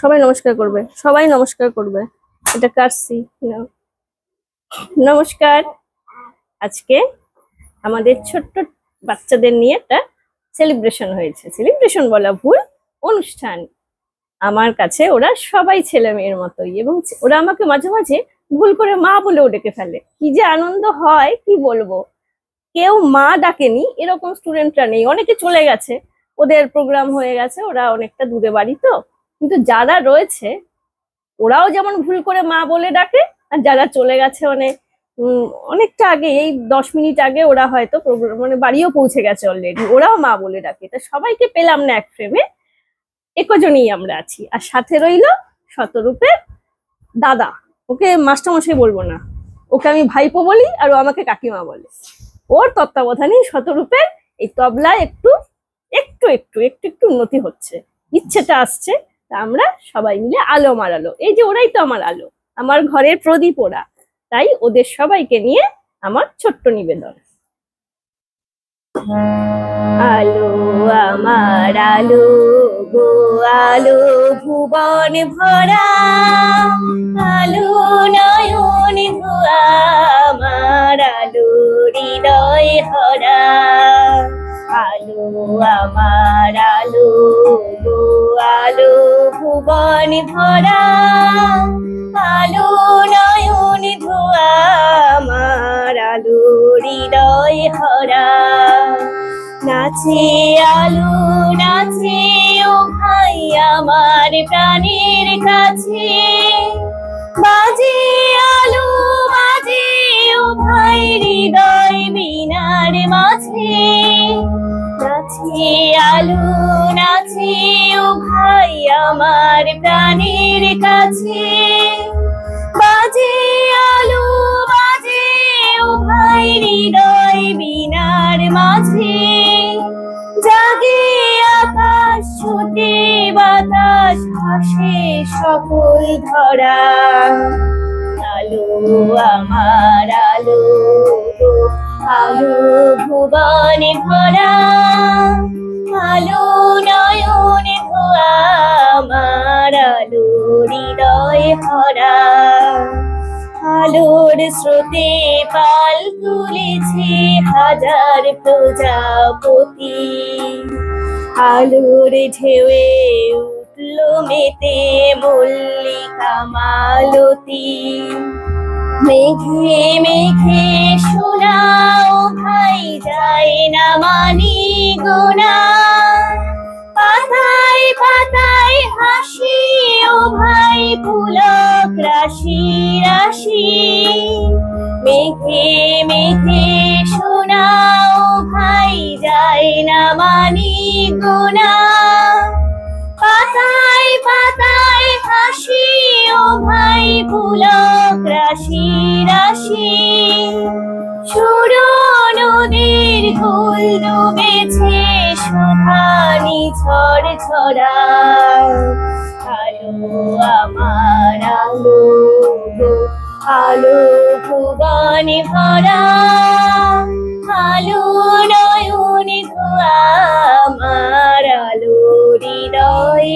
সবাই নমস্কার করবে, সবাই নমস্কার করবে। এটা কাটছি না। নমস্কার। আজকে আমাদের ছোট্ট বাচ্চাদের নিয়ে একটা সেলিব্রেশন হয়েছে, সেলিব্রেশন বলা ভুল, অনুষ্ঠান। আমার কাছে ওরা সবাই ছেলে মেয়ের মতোই, এবং ওরা আমাকে মাঝে মাঝে ভুল করে মা বলেও ডেকে ফেলে। কি যে আনন্দ হয় কি বলবো। কেউ মা ডাকেনি এরকম স্টুডেন্টরা নেই, অনেকে চলে গেছে, ওদের প্রোগ্রাম হয়ে গেছে, ওরা অনেকটা দূরে বাড়ি তো। কিন্তু যারা রয়েছে ওরাও যেমন ভুল করে মা বলে ডাকে, আর যারা চলে গেছে অনেকটা আগে, এই 10 মিনিট আগে ওরা হয়তো মানে বাড়িও পৌঁছে গেছে অলরেডি, ওরাও মা বলে ডাকে। তা সবাইকে পেলাম না এক ফ্রেমে, একজনই আমরা আছি। আর সাথে রইল শতরূপের দাদা, ওকে মাস্টারমশাই বলবো না, ওকে আমি ভাইপো বলি আর ও আমাকে কাকিমা বলে। ওর তত্ত্বাবধানে শতরূপের এই তবলায় একটু একটু একটু একটু একটু উন্নতি হচ্ছে, ইচ্ছেটা আসছে। তা আমরা সবাই মিলে আলো মারালো, এই যে ওরাই তো আমার আলো, আমার ঘরের প্রদীপ ওরা। তাই ওদের সবাইকে নিয়ে আমার ছোট্ট নিবেদন। আলো আমার আলো গো আলো ভুবন ভরা, আলো নয়ন ধোয়া আমার আলো হৃদয় ভরা। আলো আমার আলো গো আলো ভুবন ভরা, আলো নয়ন ধোয়া আমার আলো হৃদয় ভরা। নাচে আলো নাচে ও ভাই আমার প্রাণের কাছে, বাজে আলো বাজে ও ভাই হৃদয় মিনার মাঝে। নাচে আলো নাচে ও ভাই আমার প্রাণের কাছে, বাজে আলো বাজে ও ভাই হৃদয় মিনার মাঝে। জাগে আকাশ ছোটে বাতাস ভাসে সকল ধরা, আলো আমার আলো গো আলো ভুবন ভরা, আলো নয়ন ধোয়া আমার আলো হৃদয় ভরা। আলোর স্রোতে পাল তুলেছে হাজার প্রজাপতি, আলোর ঢেউয়ে উঠল মেতে মল্লিকা মালতী। মেঘে মেঘে শোনাও ভাই যায় না মানি গোনা, পাতায় পাতায় হাসি ও ভাই পুলক রাশি রাশি। মেঘে মেঘে শোনাও ভাই যায় না মানি গোনা, পাতায় পাতায় হাসি ও ভাই পুলক রাশি রাশি। সুরো নদীর কুল ডুবেছে সুধানি ঝড় ঝরা, আলো আমার আলো গো আলো ভুবন ভরা, আলো নয়ন ধোয়া আমার আলো হৃদয়।